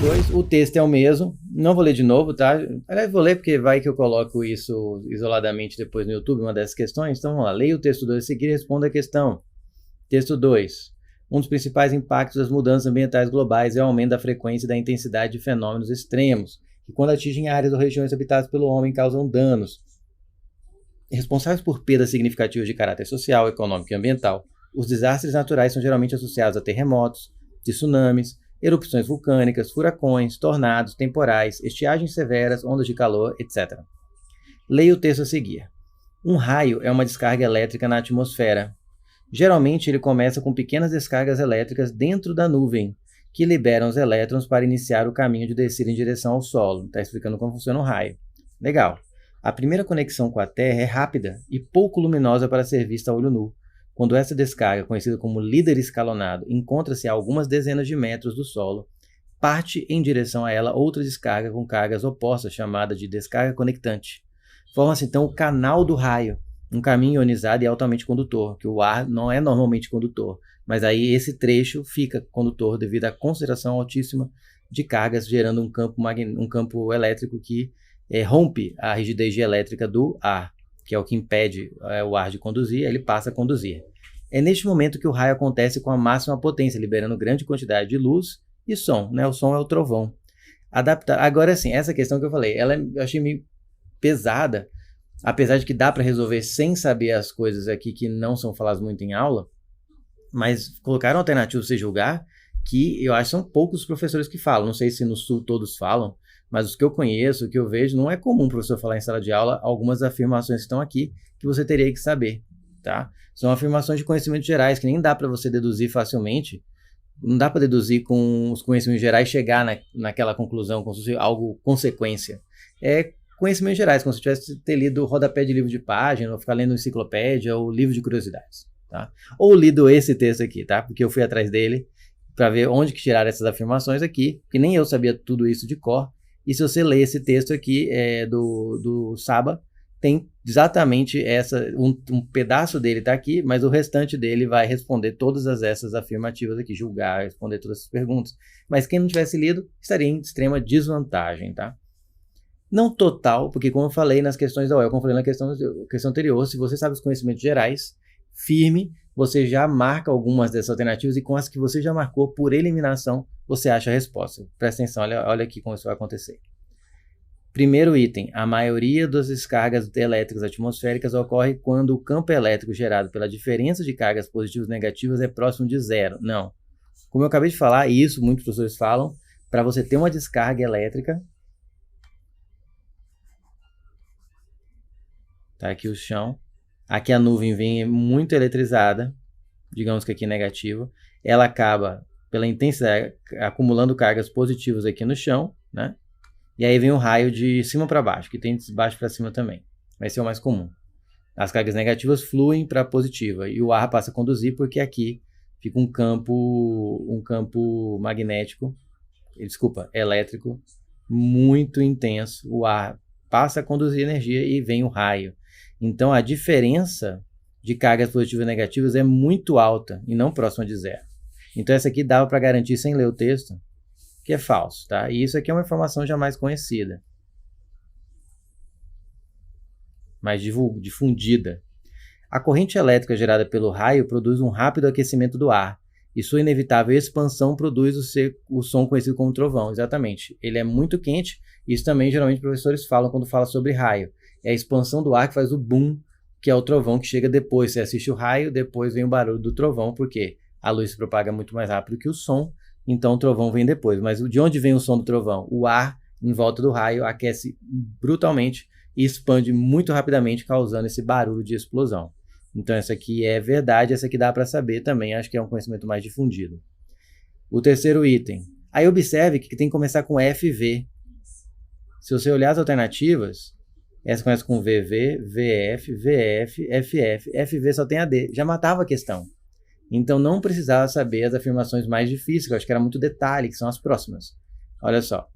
2. O texto é o mesmo. Não vou ler de novo, tá? Aliás, vou ler porque vai que eu coloco isso isoladamente depois no YouTube, uma dessas questões. Então vamos lá. Leia o texto 2 a seguir e responda a questão. Texto 2. Um dos principais impactos das mudanças ambientais globais é o aumento da frequência e da intensidade de fenômenos extremos, que quando atingem áreas ou regiões habitadas pelo homem causam danos responsáveis por perdas significativas de caráter social, econômico e ambiental. Os desastres naturais são geralmente associados a terremotos, tsunamis, erupções vulcânicas, furacões, tornados, temporais, estiagens severas, ondas de calor, etc. Leia o texto a seguir. Um raio é uma descarga elétrica na atmosfera. Geralmente ele começa com pequenas descargas elétricas dentro da nuvem, que liberam os elétrons para iniciar o caminho de descida em direção ao solo. Está explicando como funciona um raio. Legal. A primeira conexão com a Terra é rápida e pouco luminosa para ser vista a olho nu. Quando essa descarga, conhecida como líder escalonado, encontra-se a algumas dezenas de metros do solo, parte em direção a ela outra descarga com cargas opostas, chamada de descarga conectante. Forma-se então o canal do raio, um caminho ionizado e altamente condutor, que o ar não é normalmente condutor, mas aí esse trecho fica condutor devido à concentração altíssima de cargas, gerando um campo elétrico que rompe a rigidez elétrica do ar, que é o que impede o ar de conduzir, ele passa a conduzir. É neste momento que o raio acontece com a máxima potência, liberando grande quantidade de luz e som, né? O som é o trovão. Agora sim, essa questão que eu falei, eu achei meio pesada, apesar de que dá para resolver sem saber as coisas aqui que não são faladas muito em aula, mas colocaram alternativas para você julgar, que eu acho que são poucos os professores que falam. Não sei se no Sul todos falam, mas os que eu conheço, o que eu vejo, não é comum o professor falar em sala de aula algumas afirmações que estão aqui que você teria que saber, tá? São afirmações de conhecimentos gerais que nem dá para você deduzir facilmente. Não dá para deduzir com os conhecimentos gerais chegar naquela conclusão, como se fosse algo consequência. É conhecimentos gerais, como se tivesse ter lido o rodapé de livro de página, ou ficar lendo enciclopédia, ou livro de curiosidades, tá? Ou lido esse texto aqui, tá? Porque eu fui atrás dele para ver onde que tiraram essas afirmações aqui, porque nem eu sabia tudo isso de cor. E se você ler esse texto aqui do Saba, tem exatamente um pedaço dele está aqui, mas o restante dele vai responder todas essas afirmativas aqui, julgar, responder todas essas perguntas. Mas quem não tivesse lido estaria em extrema desvantagem, tá? Não total, porque como eu falei nas questões da UEL, como eu falei na questão anterior, se você sabe os conhecimentos gerais, firme, você já marca algumas dessas alternativas e com as que você já marcou por eliminação, você acha a resposta. Presta atenção, olha aqui como isso vai acontecer. Primeiro item, a maioria das descargas elétricas atmosféricas ocorre quando o campo elétrico gerado pela diferença de cargas positivas e negativas é próximo de zero. Não. Como eu acabei de falar, e isso muitos professores falam, para você ter uma descarga elétrica, tá aqui o chão, aqui a nuvem vem muito eletrizada, digamos que aqui negativo, ela acaba, pela intensidade, acumulando cargas positivas aqui no chão, né? E aí vem o raio de cima para baixo, que tem de baixo para cima também. Vai ser o mais comum. As cargas negativas fluem para a positiva e o ar passa a conduzir porque aqui fica um campo magnético, elétrico, muito intenso. O ar passa a conduzir energia e vem o raio. Então a diferença de cargas positivas e negativas é muito alta e não próxima de zero. Então essa aqui dava para garantir sem ler o texto que é falso, tá? E isso aqui é uma informação já mais conhecida, mais difundida. A corrente elétrica gerada pelo raio produz um rápido aquecimento do ar e sua inevitável expansão produz o som conhecido como trovão. Exatamente. Ele é muito quente, isso também geralmente professores falam quando falam sobre raio. É a expansão do ar que faz o boom, que é o trovão que chega depois. Você assiste o raio, depois vem o barulho do trovão, porque a luz se propaga muito mais rápido que o som, então o trovão vem depois. Mas de onde vem o som do trovão? O ar em volta do raio aquece brutalmente e expande muito rapidamente, causando esse barulho de explosão. Então essa aqui é verdade, essa aqui dá para saber também, acho que é um conhecimento mais difundido. O terceiro item. Aí observe que tem que começar com FV. Se você olhar as alternativas, essa começa com VV, VF, VF, FF, FV só tem AD. Já matava a questão. Então não precisava saber as afirmações mais difíceis, que eu acho que era muito detalhe, que são as próximas. Olha só.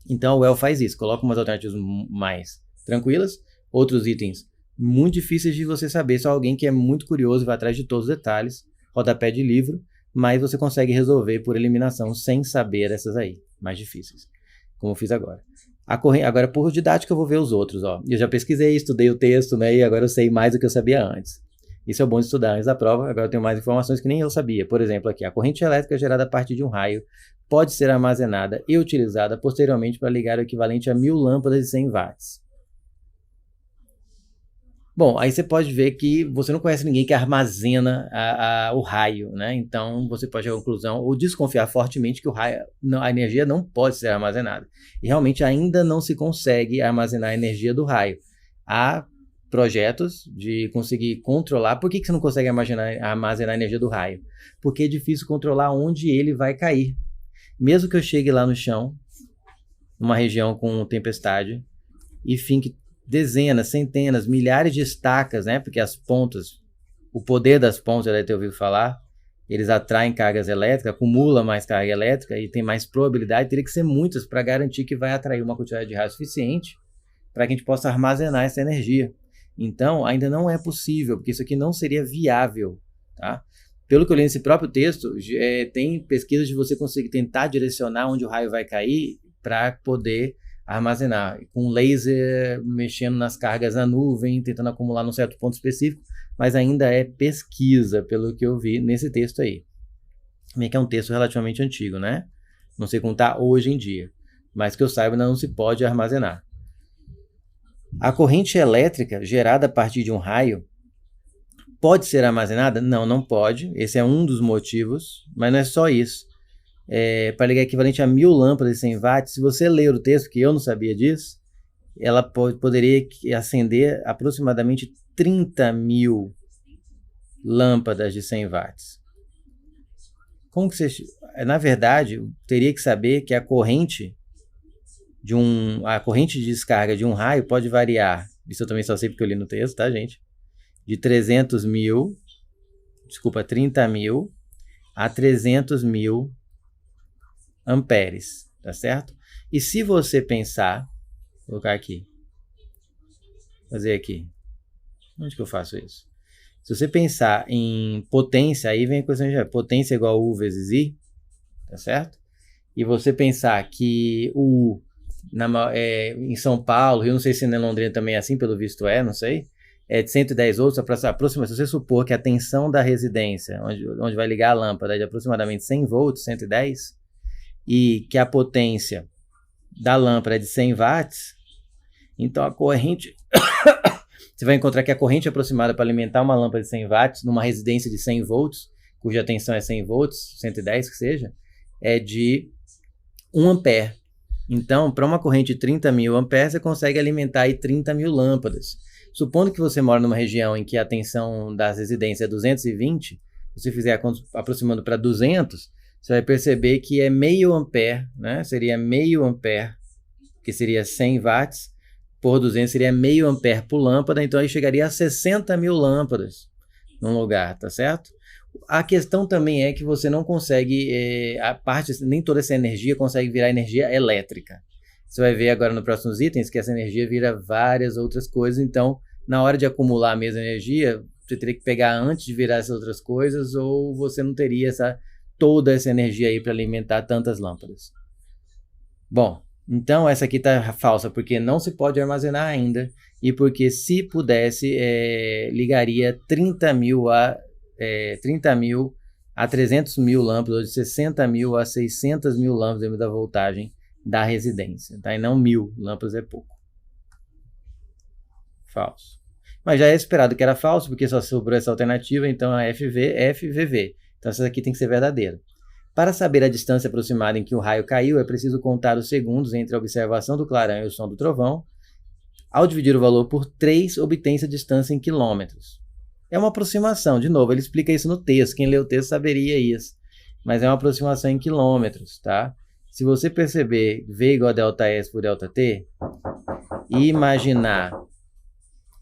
Então o UEL faz isso, coloca umas alternativas mais tranquilas, outros itens muito difíceis de você saber, só alguém que é muito curioso e vai atrás de todos os detalhes, rodapé de livro, mas você consegue resolver por eliminação sem saber essas aí, mais difíceis, como eu fiz agora. Agora, por didática, eu vou ver os outros. Ó. Eu já pesquisei, estudei o texto, né, e agora eu sei mais do que eu sabia antes. Isso é bom de estudar antes da prova, agora eu tenho mais informações que nem eu sabia. Por exemplo, aqui, a corrente elétrica gerada a partir de um raio pode ser armazenada e utilizada posteriormente para ligar o equivalente a 1000 lâmpadas de 100 watts. Bom, aí você pode ver que você não conhece ninguém que armazena o raio, né? Então você pode chegar à conclusão ou desconfiar fortemente que o raio, a energia não pode ser armazenada. E realmente ainda não se consegue armazenar a energia do raio. Há projetos de conseguir controlar. Por que você não consegue armazenar a energia do raio? Porque é difícil controlar onde ele vai cair. Mesmo que eu chegue lá no chão, numa região com tempestade, e finque dezenas, centenas, milhares de estacas, né? Porque as pontas, o poder das pontas, já deve ter ouvido falar, eles atraem cargas elétricas, acumulam mais carga elétrica e tem mais probabilidade, teria que ser muitas para garantir que vai atrair uma quantidade de raio suficiente para que a gente possa armazenar essa energia. Então, ainda não é possível, porque isso aqui não seria viável, tá? Pelo que eu li nesse próprio texto, tem pesquisas de você conseguir tentar direcionar onde o raio vai cair para poder armazenar, com laser mexendo nas cargas na nuvem, tentando acumular num certo ponto específico, mas ainda é pesquisa, pelo que eu vi nesse texto aí. Que é um texto relativamente antigo, né? Não sei como está hoje em dia, mas que eu saiba ainda não se pode armazenar. A corrente elétrica gerada a partir de um raio pode ser armazenada? Não, não pode. Esse é um dos motivos, mas não é só isso. Para ligar equivalente a 1000 lâmpadas de 100 watts, se você ler o texto, que eu não sabia disso, ela poderia acender aproximadamente 30.000 lâmpadas de 100 watts. Como que você... Na verdade, teria que saber que a corrente de descarga de um raio pode variar, isso eu também só sei porque eu li no texto, tá, gente? De 30.000 a 300.000 amperes, tá certo? E se você pensar, vou colocar aqui, fazer aqui, onde que eu faço isso? Se você pensar em potência, aí vem a questão de potência igual a U vezes I, tá certo? E você pensar que o em São Paulo, eu não sei se em Londrina também é assim, pelo visto não sei, é de 110 volts, se você supor que a tensão da residência, onde vai ligar a lâmpada, é de aproximadamente 100 volts, 110, e que a potência da lâmpada é de 100 watts, então a corrente... você vai encontrar que a corrente aproximada para alimentar uma lâmpada de 100 watts numa residência de 100 volts, cuja tensão é 100 volts, 110 que seja, é de 1 ampere. Então, para uma corrente de 30.000 amperes, você consegue alimentar aí 30.000 lâmpadas. Supondo que você mora numa região em que a tensão das residências é 220, se você fizer aproximando para 200, você vai perceber que é meio ampere, né? Seria meio ampere, que seria 100 watts, por 200 seria meio ampere por lâmpada, então aí chegaria a 60.000 lâmpadas num lugar, tá certo? A questão também é que você não consegue, nem toda essa energia consegue virar energia elétrica. Você vai ver agora nos próximos itens que essa energia vira várias outras coisas, então na hora de acumular a mesma energia, você teria que pegar antes de virar essas outras coisas, ou você não teria toda essa energia aí para alimentar tantas lâmpadas. Bom, então essa aqui está falsa, porque não se pode armazenar ainda, e porque se pudesse, ligaria 30.000 a 300.000 lâmpadas, ou de 60.000 a 600.000 lâmpadas dentro da voltagem da residência, tá? E não 1.000 lâmpadas é pouco. Falso. Mas já é esperado que era falso, porque só sobrou essa alternativa, então a FVV. Então essa aqui tem que ser verdadeira. Para saber a distância aproximada em que o raio caiu, é preciso contar os segundos entre a observação do clarão e o som do trovão. Ao dividir o valor por 3, obtém-se a distância em quilômetros. É uma aproximação, de novo, ele explica isso no texto, quem lê o texto saberia isso. Mas é uma aproximação em quilômetros, tá? Se você perceber V igual a ΔS por ΔT, e imaginar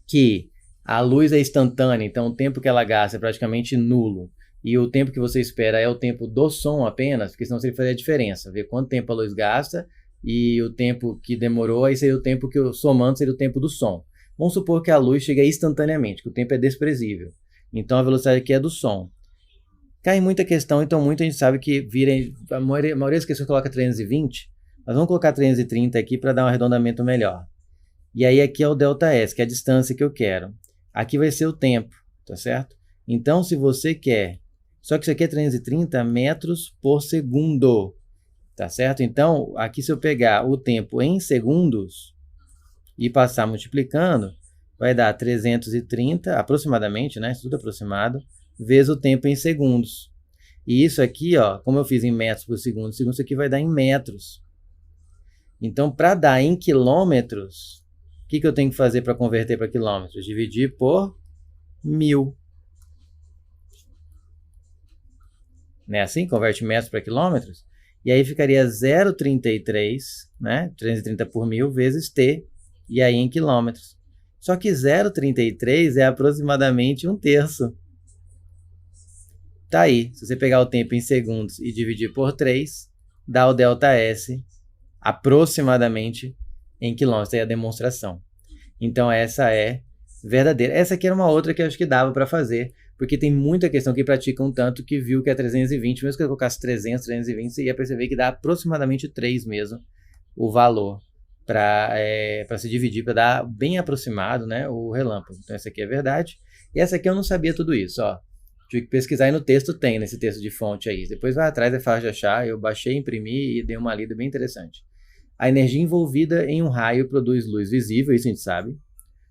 que a luz é instantânea, então o tempo que ela gasta é praticamente nulo, e o tempo que você espera é o tempo do som apenas, porque senão você faria a diferença, ver quanto tempo a luz gasta e o tempo que demorou, aí seria o tempo que somando seria o tempo do som. Vamos supor que a luz chega instantaneamente, que o tempo é desprezível. Então a velocidade aqui é do som. Cai muita questão, então a gente sabe que a maioria das questões coloca 320, nós vamos colocar 330 aqui para dar um arredondamento melhor. E aí aqui é o ΔS, que é a distância que eu quero. Aqui vai ser o tempo, tá certo? Então, se você quer... Só que isso aqui é 330 metros por segundo, tá certo? Então, aqui se eu pegar o tempo em segundos e passar multiplicando, vai dar 330, aproximadamente, né? Isso tudo aproximado, vezes o tempo em segundos. E isso aqui, ó, como eu fiz em metros por segundo, isso aqui vai dar em metros. Então, para dar em quilômetros, o que eu tenho que fazer para converter para quilômetros? Dividir por 1000. Não é assim? Converte metros para quilômetros. E aí ficaria 0,33, né? 330 por 1000 vezes T, e aí em quilômetros. Só que 0,33 é aproximadamente 1/3. Tá aí. Se você pegar o tempo em segundos e dividir por 3, dá o ΔS aproximadamente em quilômetros. Aí é a demonstração. Então essa é verdadeira. Essa aqui era uma outra que eu acho que dava para fazer, porque tem muita questão que pratica um tanto que viu que é 320, mesmo que eu colocasse 300, 320, você ia perceber que dá aproximadamente 3 mesmo o valor para se dividir, para dar bem aproximado, né, o relâmpago. Então essa aqui é verdade. E essa aqui eu não sabia tudo isso, ó. Tive que pesquisar e no texto tem, nesse texto de fonte aí. Depois vai atrás, é fácil de achar. Eu baixei, imprimi e dei uma lida bem interessante. A energia envolvida em um raio produz luz visível, isso a gente sabe.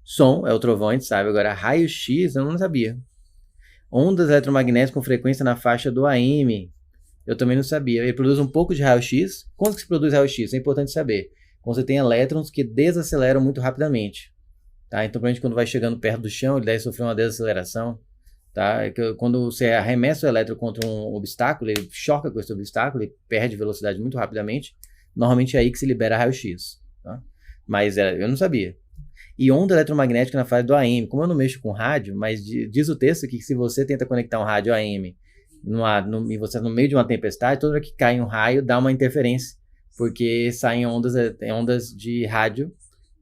Som é o trovão, a gente sabe. Agora, raio-x eu não sabia. Ondas eletromagnéticas com frequência na faixa do AM, eu também não sabia. Ele produz um pouco de raio-x. Quando que se produz raio-x? É importante saber. Quando você tem elétrons que desaceleram muito rapidamente. Tá? Então, quando vai chegando perto do chão, ele deve sofrer uma desaceleração. Tá? Quando você arremessa o elétron contra um obstáculo, ele choca com esse obstáculo, ele perde velocidade muito rapidamente. Normalmente é aí que se libera raio-x. Tá? Mas eu não sabia. E onda eletromagnética na fase do AM. Como eu não mexo com rádio, mas diz o texto que se você tenta conectar um rádio AM e você no meio de uma tempestade, toda vez que cai um raio, dá uma interferência. Porque saem ondas de rádio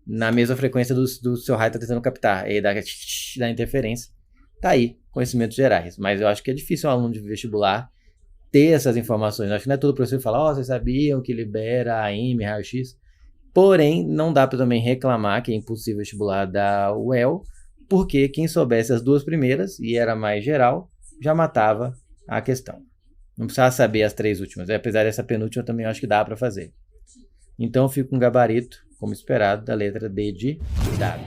na mesma frequência do seu raio está tentando captar. E aí dá interferência. Tá aí, conhecimentos gerais. Mas eu acho que é difícil um aluno de vestibular ter essas informações. Eu acho que não é todo professor falar, vocês sabiam que libera AM, raio-x. Porém, não dá para também reclamar que é impossível vestibular da UEL, porque quem soubesse as duas primeiras, e era mais geral, já matava a questão. Não precisava saber as 3 últimas. Apesar dessa penúltima, eu também acho que dá para fazer. Então, eu fico com um gabarito, como esperado, da letra D de dado.